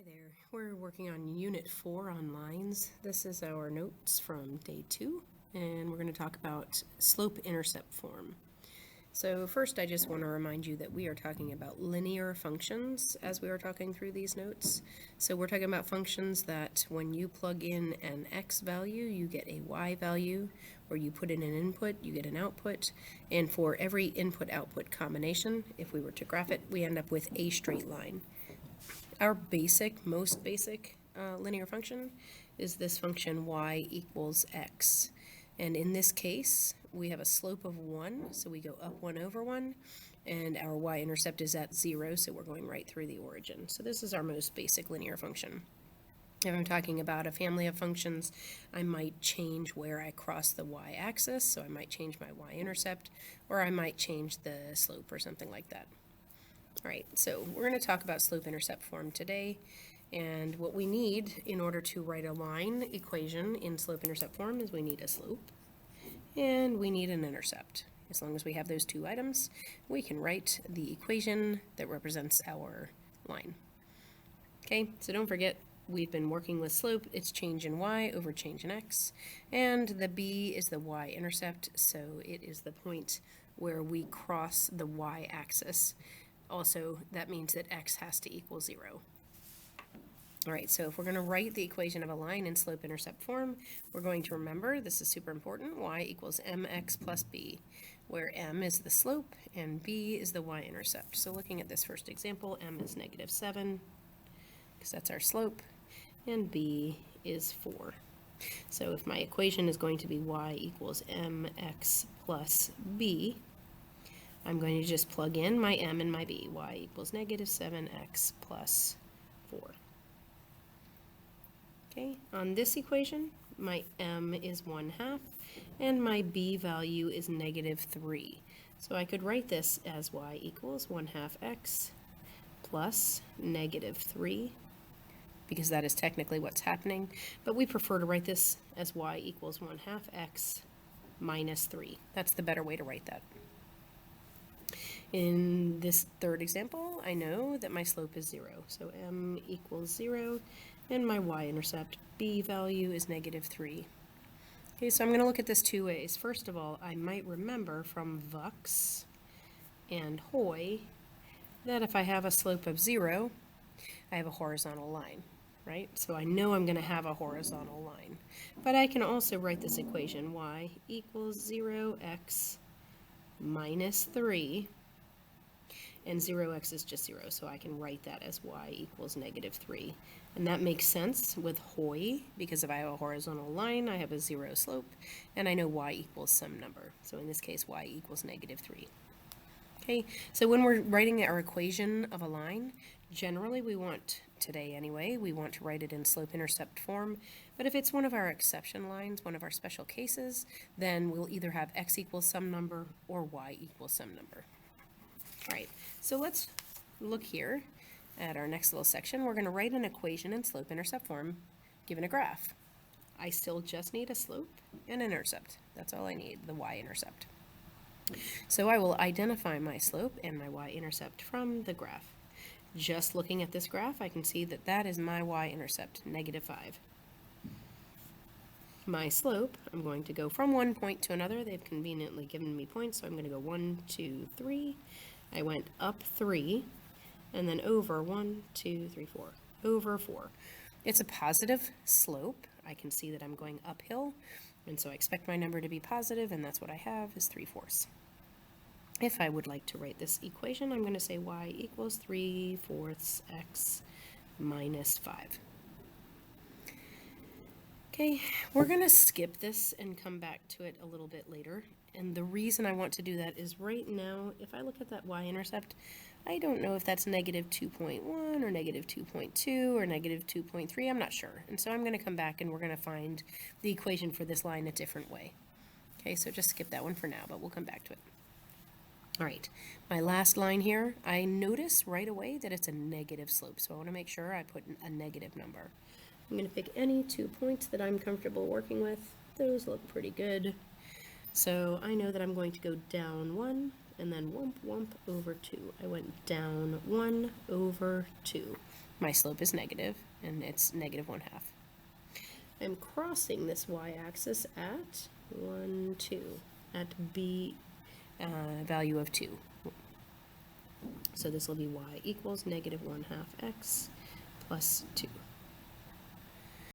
there, we're working on Unit 4 on lines. This is our notes from day 2, and we're going to talk about slope-intercept form. So first I just want to remind you that we are talking about linear functions as we are talking through these notes. So we're talking about functions that when you plug in an x value, you get a y value, or you put in an input, you get an output, and for every input-output combination, if we were to graph it, we end up with a straight line. Our most basic linear function is this function y equals x. And in this case, we have a slope of 1, so we go up 1 over 1, and our y-intercept is at 0, so we're going right through the origin. So this is our most basic linear function. If I'm talking about a family of functions, I might change where I cross the y-axis, so I might change my y-intercept, or I might change the slope or something like that. All right, so we're going to talk about slope-intercept form today, and what we need in order to write a line equation in slope-intercept form is we need a slope and we need an intercept. As long as we have those two items, we can write the equation that represents our line. Okay, so don't forget, we've been working with slope. It's change in y over change in x, and the b is the y-intercept, so it is the point where we cross the y-axis. Also, that means that x has to equal 0. All right, so if we're going to write the equation of a line in slope-intercept form, we're going to remember, this is super important, y equals mx plus b, where m is the slope and b is the y-intercept. So looking at this first example, m is -7, because that's our slope, and b is 4. So if my equation is going to be y equals mx plus b, I'm going to just plug in my m and my b. Y equals -7x plus 4. Okay, on this equation, my m is 1/2, and my b value is -3. So I could write this as y equals 1/2 x plus -3, because that is technically what's happening, but we prefer to write this as y equals 1/2 x minus 3. That's the better way to write that. In this third example, I know that my slope is 0, so m equals 0, and my y-intercept b value is -3. Okay, so I'm going to look at this two ways. First of all, I might remember from Vux and Hoy that if I have a slope of 0, I have a horizontal line, right? So I know I'm going to have a horizontal line. But I can also write this equation, y equals 0x minus 3, and 0x is just 0, so I can write that as y equals -3. And that makes sense with Hoy, because if I have a horizontal line, I have a 0 slope, and I know y equals some number. So in this case, y equals -3. Okay, so when we're writing our equation of a line, generally we want, today anyway, we want to write it in slope-intercept form, but if it's one of our exception lines, one of our special cases, then we'll either have x equals some number or y equals some number. All right, so let's look here at our next little section. We're going to write an equation in slope-intercept form given a graph. I still just need a slope and an intercept. That's all I need, the y-intercept. So I will identify my slope and my y-intercept from the graph. Just looking at this graph, I can see that that is my y-intercept, -5. My slope, I'm going to go from one point to another. They've conveniently given me points, so I'm going to go 1, 2, 3. I went up 3, and then over 1, 2, 3, 4, over 4. It's a positive slope. I can see that I'm going uphill, and so I expect my number to be positive, and that's what I have, is 3/4. If I would like to write this equation, I'm going to say y equals 3/4 x minus 5. Okay, we're going to skip this and come back to it a little bit later. And the reason I want to do that is right now, if I look at that y-intercept, I don't know if that's -2.1 or -2.2 or -2.3. I'm not sure. And so I'm going to come back and we're going to find the equation for this line a different way. Okay, so just skip that one for now, but we'll come back to it. All right, my last line here, I notice right away that it's a negative slope, so I want to make sure I put a negative number. I'm going to pick any 2 points that I'm comfortable working with. Those look pretty good. So I know that I'm going to go down 1 and then whomp whomp over 2. I went down 1 over 2. my slope is negative, and it's negative 1/2. I'm crossing this y-axis at 1, 2, at b value of 2. So this will be y equals negative 1/2 x plus 2.